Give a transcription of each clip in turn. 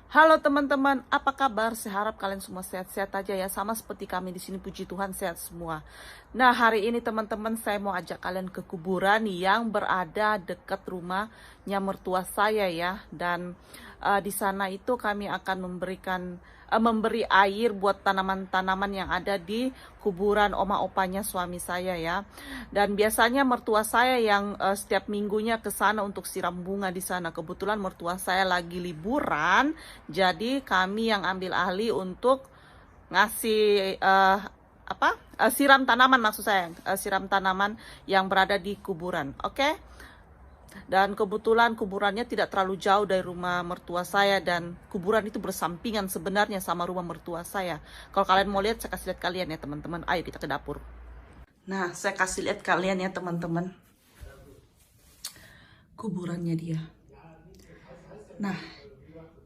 Halo teman-teman, apa kabar? Saya harap kalian semua sehat-sehat aja ya, sama seperti kami di sini. Puji Tuhan sehat semua. Nah, hari ini teman-teman saya mau ajak kalian ke kuburan yang berada dekat rumahnya mertua saya ya. Dan di sana itu kami akan memberi air buat tanaman-tanaman yang ada di kuburan oma opanya suami saya ya. Dan biasanya mertua saya yang setiap minggunya ke sana untuk siram bunga di sana. Kebetulan mertua saya lagi liburan, jadi kami yang ambil alih untuk ngasih siram tanaman, maksud saya siram tanaman yang berada di kuburan. Oke. Dan kebetulan kuburannya tidak terlalu jauh dari rumah mertua saya, dan kuburan itu bersampingan sebenarnya sama rumah mertua saya. Kalau kalian mau lihat, saya kasih lihat kalian ya teman-teman. Ayo kita ke dapur. Nah, saya kasih lihat kalian ya teman-teman, kuburannya dia. Nah,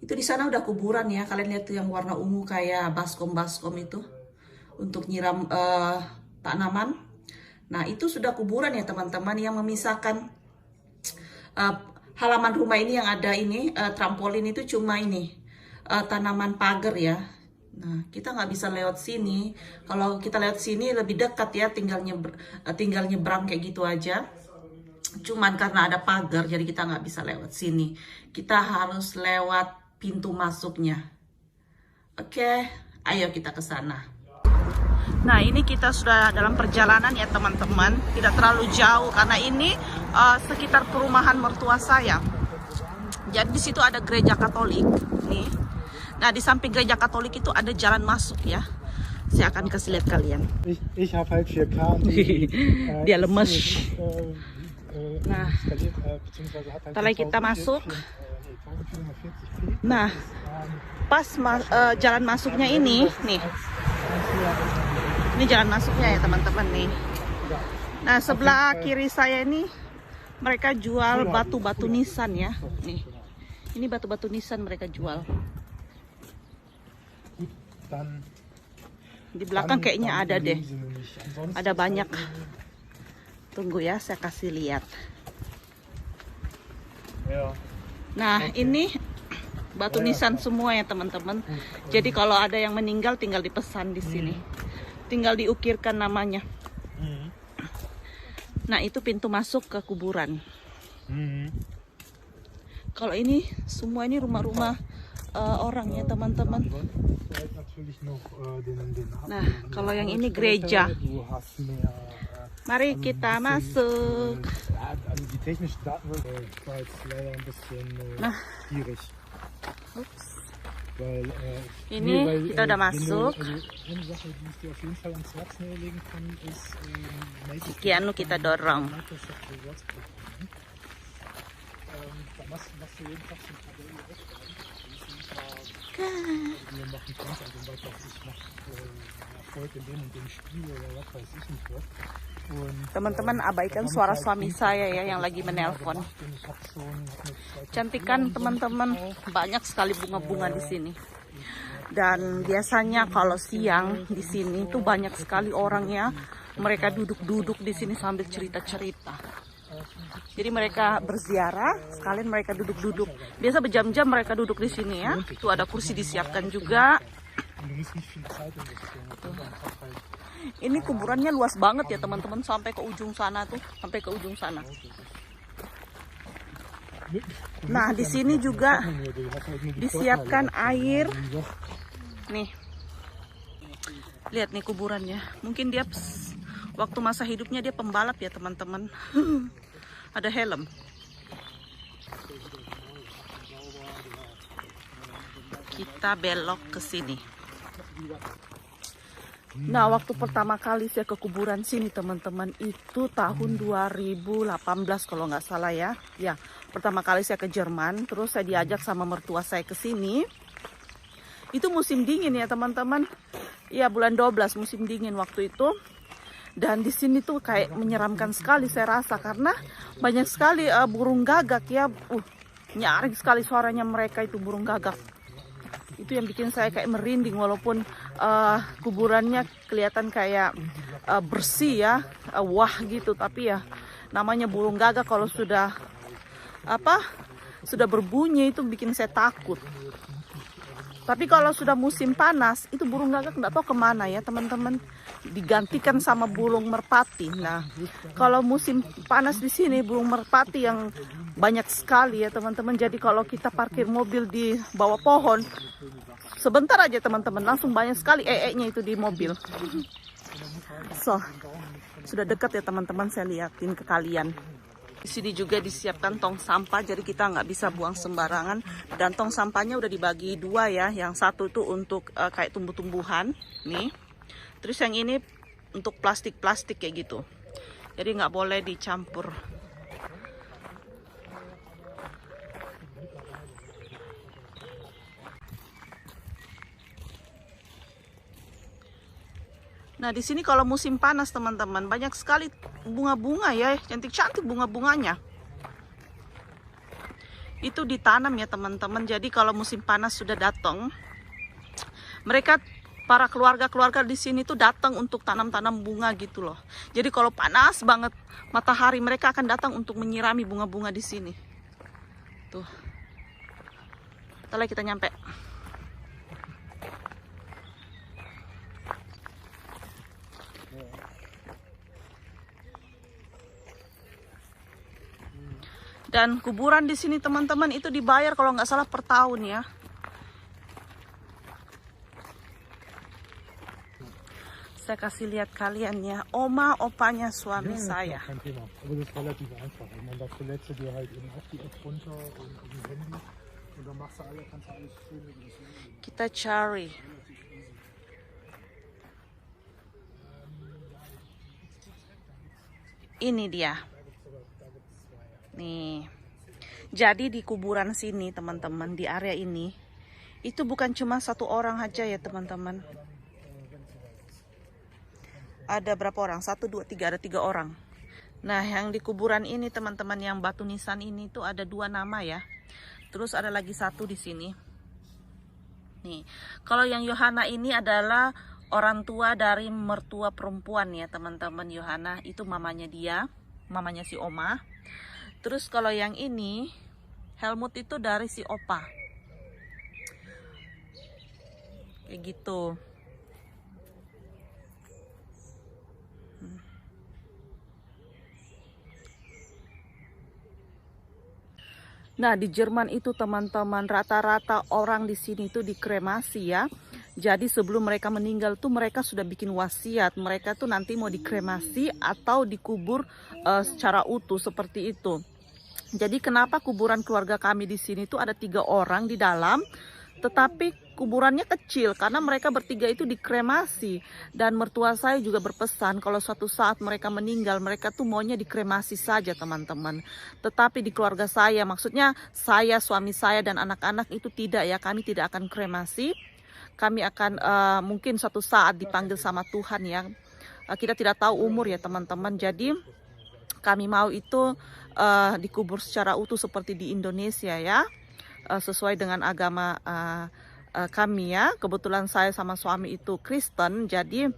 itu di sana udah kuburan ya. Kalian lihat tuh yang warna ungu kayak baskom-baskom itu untuk nyiram tanaman. Nah, itu sudah kuburan ya teman-teman, yang memisahkan halaman rumah ini yang ada ini trampolin itu cuma ini tanaman pagar ya. Nah, kita nggak bisa lewat sini. Kalau kita lewat sini lebih dekat ya, tinggal nyebrang kayak gitu aja. Cuman karena ada pagar, jadi kita nggak bisa lewat sini. Kita harus lewat pintu masuknya. Oke, ayo kita ke sana. Nah, ini kita sudah dalam perjalanan ya teman-teman. Tidak terlalu jauh karena ini sekitar perumahan mertua saya. Jadi di situ ada gereja Katolik nih. Nah, di samping gereja Katolik itu ada jalan masuk ya. Saya akan kasih lihat kalian. Dia lemes. Nah, setelah kita masuk, nah pas jalan masuknya ini nih. Ini jalan masuknya ya teman-teman nih. Nah, sebelah kiri saya ini mereka jual batu-batu nisan ya. Nih, ini batu-batu nisan mereka jual. Di belakang kayaknya ada deh. Ada banyak. Tunggu ya, saya kasih lihat. Nah, ini batu nisan semua ya teman-teman. Jadi kalau ada yang meninggal tinggal dipesan di sini. Tinggal diukirkan namanya. Nah, itu pintu masuk ke kuburan. Kalau ini semua ini rumah-rumah orang ya teman-teman. Nah, kalau yang ini gereja. Mari kita masuk. Nah, ini kita udah masuk. Kianu kita dorong. Teman-teman abaikan suara suami saya ya yang lagi menelpon. Cantik kan teman-teman, banyak sekali bunga-bunga di sini. Dan biasanya kalau siang di sini tuh banyak sekali orang ya. Mereka duduk-duduk di sini sambil cerita-cerita. Jadi mereka berziarah, sekalian mereka duduk-duduk. Biasa berjam-jam mereka duduk di sini ya. Tuh ada kursi disiapkan juga. Tuh. Ini kuburannya luas banget ya teman-teman, sampai ke ujung sana tuh, sampai ke ujung sana. Nah, di sini juga disiapkan air. Nih. Lihat nih kuburannya. Mungkin dia waktu masa hidupnya dia pembalap ya teman-teman. Ada helm. Kita belok ke sini. Nah, waktu pertama kali saya ke kuburan sini teman-teman itu tahun 2018 kalau nggak salah ya. Ya, pertama kali saya ke Jerman, terus saya diajak sama mertua saya ke sini. Itu musim dingin ya teman-teman. Ya, bulan 12 musim dingin waktu itu. Dan di sini tuh kayak menyeramkan sekali saya rasa karena banyak sekali burung gagak ya. Nyaring sekali suaranya mereka itu burung gagak. Itu yang bikin saya kayak merinding, walaupun kuburannya kelihatan kayak bersih ya, wah gitu, tapi ya namanya burung gagak kalau sudah sudah berbunyi itu bikin saya takut. Tapi kalau sudah musim panas, itu burung gagak nggak tahu kemana ya teman-teman. Digantikan sama burung merpati. Nah, kalau musim panas di sini burung merpati yang banyak sekali ya teman-teman. Jadi kalau kita parkir mobil di bawah pohon, sebentar aja teman-teman, langsung banyak sekali ee-nya itu di mobil. So, sudah dekat ya teman-teman, saya liatin ke kalian. Di sini juga disiapkan tong sampah, jadi kita nggak bisa buang sembarangan. Dan tong sampahnya udah dibagi dua ya. Yang satu itu untuk kayak tumbuh-tumbuhan, nih. Terus yang ini untuk plastik-plastik kayak gitu. Jadi nggak boleh dicampur. Nah, di sini kalau musim panas teman-teman, banyak sekali bunga-bunga ya, cantik-cantik bunga-bunganya. Itu ditanam ya teman-teman. Jadi kalau musim panas sudah datang, mereka para keluarga-keluarga di sini tuh datang untuk tanam-tanam bunga gitu loh. Jadi kalau panas banget matahari, mereka akan datang untuk menyirami bunga-bunga di sini. Tuh. Setelah kita nyampe. Dan kuburan di sini teman-teman itu dibayar kalau nggak salah per tahun ya. Saya kasih lihat kalian ya, oma opanya suami saya. Kita cari. Ini dia. Nih. Jadi di kuburan sini teman-teman, di area ini, itu bukan cuma satu orang aja ya teman-teman. Ada berapa orang? 1, 2, 3, ada 3 orang. Nah, yang di kuburan ini teman-teman, yang batu nisan ini tuh ada 2 nama ya. Terus ada lagi 1 di sini. Nih, kalau yang Yohana ini adalah orang tua dari mertua perempuan ya teman-teman. Yohana itu mamanya dia, mamanya si oma. Terus kalau yang ini Helmut itu dari si opa. Kayak gitu. Nah, di Jerman itu teman-teman, rata-rata orang di sini itu dikremasi ya. Jadi sebelum mereka meninggal tuh mereka sudah bikin wasiat. Mereka tuh nanti mau dikremasi atau dikubur secara utuh seperti itu. Jadi kenapa kuburan keluarga kami di sini tuh ada 3 orang di dalam, tetapi kuburannya kecil karena mereka bertiga itu dikremasi. Dan mertua saya juga berpesan kalau suatu saat mereka meninggal, mereka tuh maunya dikremasi saja teman-teman. Tetapi di keluarga saya, maksudnya saya, suami saya dan anak-anak itu tidak ya, kami tidak akan kremasi. Kami akan mungkin suatu saat dipanggil sama Tuhan ya. Kita tidak tahu umur ya teman-teman. Jadi kami mau itu dikubur secara utuh seperti di Indonesia ya, sesuai dengan agama kami ya. Kebetulan saya sama suami itu Kristen, jadi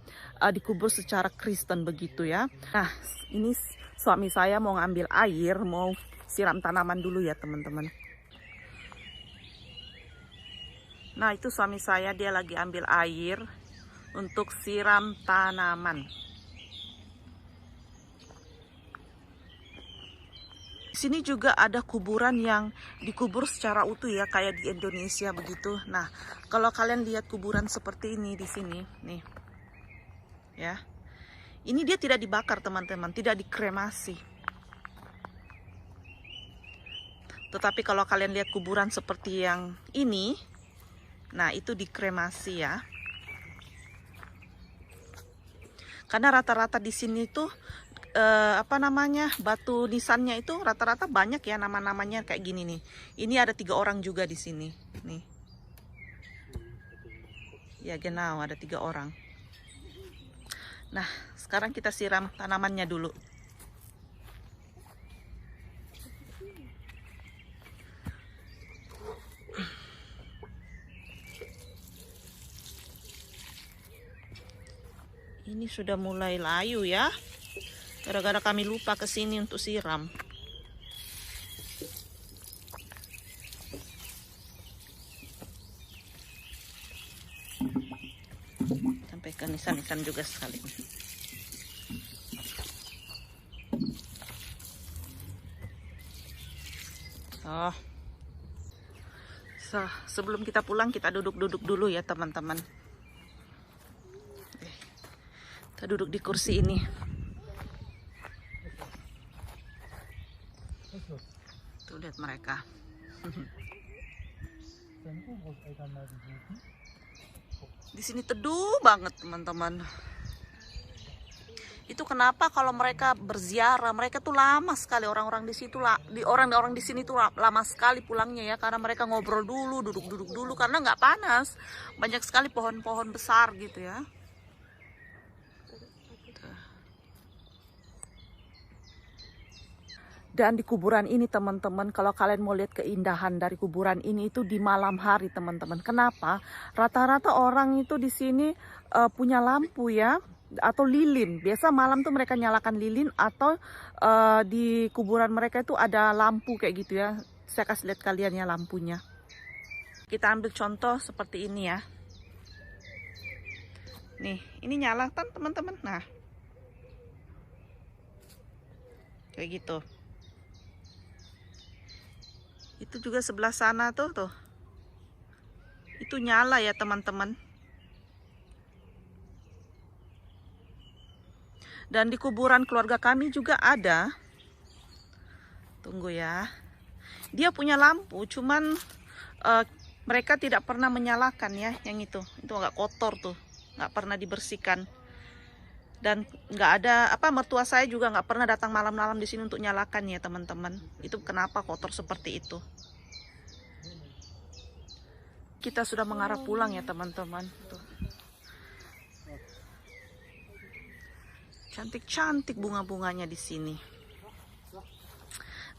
dikubur secara Kristen begitu ya. Nah, ini suami saya mau ngambil air, mau siram tanaman dulu ya teman-teman. Nah, itu suami saya, dia lagi ambil air untuk siram tanaman. Di sini juga ada kuburan yang dikubur secara utuh ya, kayak di Indonesia begitu. Nah, kalau kalian lihat kuburan seperti ini di sini, nih, ya, ini dia tidak dibakar teman-teman, tidak dikremasi. Tetapi kalau kalian lihat kuburan seperti yang ini, nah itu dikremasi ya. Karena rata-rata di sini tuh batu nisannya itu rata-rata banyak ya, nama-namanya kayak gini nih. Ini ada 3 orang juga di sini nih ya, genau, ada 3 orang. Nah, sekarang kita siram tanamannya dulu. Ini sudah mulai layu ya, gara-gara kami lupa ke sini untuk siram. sampai ke nisan-nisan juga sekali. Sebelum kita pulang kita duduk-duduk dulu ya teman-teman. Kita duduk di kursi ini. Tuh lihat mereka. Di sini teduh banget teman-teman. Itu kenapa kalau mereka berziarah, mereka tuh lama sekali orang-orang di situ lah, orang-orang di sini tuh lama sekali pulangnya ya, karena mereka ngobrol dulu, duduk-duduk dulu karena nggak panas, banyak sekali pohon-pohon besar gitu ya. Dan di kuburan ini teman-teman, kalau kalian mau lihat keindahan dari kuburan ini itu di malam hari teman-teman. Kenapa? Rata-rata orang itu di sini punya lampu ya, atau lilin. Biasa malam tuh mereka nyalakan lilin, atau di kuburan mereka itu ada lampu kayak gitu ya. Saya kasih lihat kalian ya lampunya. Kita ambil contoh seperti ini ya. Nih, ini nyala kan teman-teman. Nah, kayak gitu. Itu juga sebelah sana tuh. Itu nyala ya teman-teman. Dan di kuburan keluarga kami juga ada. Tunggu ya. Dia punya lampu, cuman mereka tidak pernah menyalakan ya, yang itu. Itu agak kotor tuh, nggak pernah dibersihkan. Dan nggak ada mertua saya juga nggak pernah datang malam-malam di sini untuk nyalakan ya teman-teman. Itu kenapa kotor seperti itu. Kita sudah mengarah pulang ya teman-teman. Cantik-cantik bunga-bunganya di sini.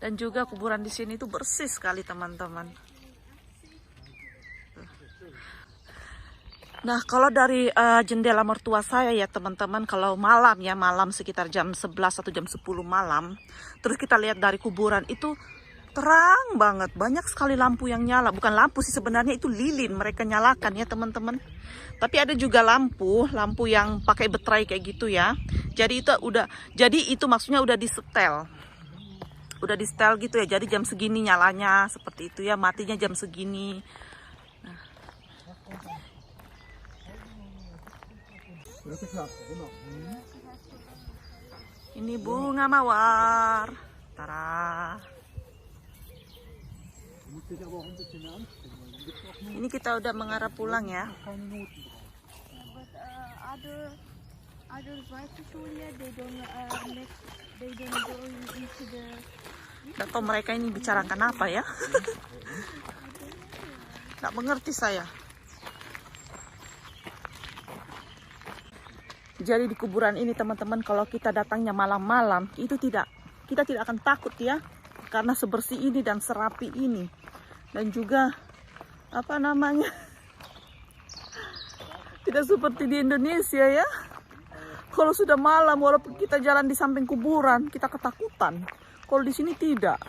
Dan juga kuburan di sini itu bersih sekali teman-teman. Nah, kalau dari jendela mertua saya ya teman-teman, kalau malam ya, malam sekitar jam 11 atau jam 10 malam, terus kita lihat dari kuburan itu terang banget, banyak sekali lampu yang nyala. Bukan lampu sih sebenarnya, itu lilin mereka nyalakan ya teman-teman. Tapi ada juga lampu yang pakai baterai kayak gitu ya. Jadi itu maksudnya udah disetel. Udah di setel gitu ya. Jadi jam segini nyalanya seperti itu ya, matinya jam segini. Nah. Ini bunga mawar. Tara. Ini kita udah mengarah pulang ya. Nggak tahu mereka ini bicarakan apa ya. Nggak mengerti saya. Jadi di kuburan ini teman-teman, kalau kita datangnya malam-malam itu kita tidak akan takut ya, karena sebersih ini dan serapi ini. Dan juga tidak seperti di Indonesia ya. Kalau sudah malam, walaupun kita jalan di samping kuburan, kita ketakutan. Kalau di sini tidak.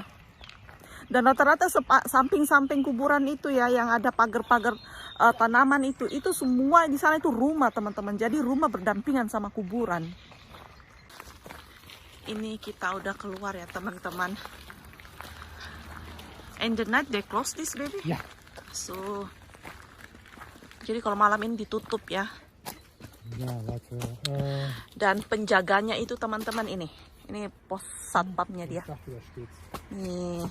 Dan rata-rata samping-samping kuburan itu ya, yang ada pagar-pagar tanaman itu semua di sana itu rumah teman-teman. Jadi rumah berdampingan sama kuburan. Ini kita udah keluar ya teman-teman. And the night they close this baby? Yeah. So, jadi kalau malam ini ditutup ya. Yeah, Dan penjaganya itu teman-teman ini pos satpamnya dia. Nih.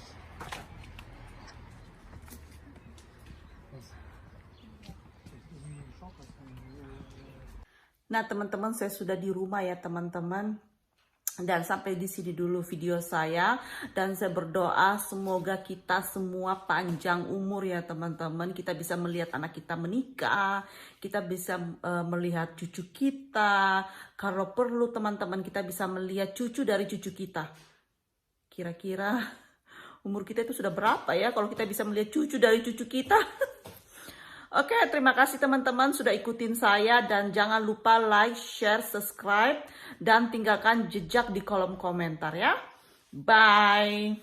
Nah teman-teman, saya sudah di rumah ya teman-teman. Dan sampai di sini dulu video saya, dan saya berdoa semoga kita semua panjang umur ya teman-teman. Kita bisa melihat anak kita menikah, kita bisa melihat cucu kita. Kalau perlu teman-teman, kita bisa melihat cucu dari cucu kita. Kira-kira umur kita itu sudah berapa ya kalau kita bisa melihat cucu dari cucu kita? Oke, terima kasih teman-teman sudah ikutin saya, dan jangan lupa like, share, subscribe, dan tinggalkan jejak di kolom komentar ya. Bye.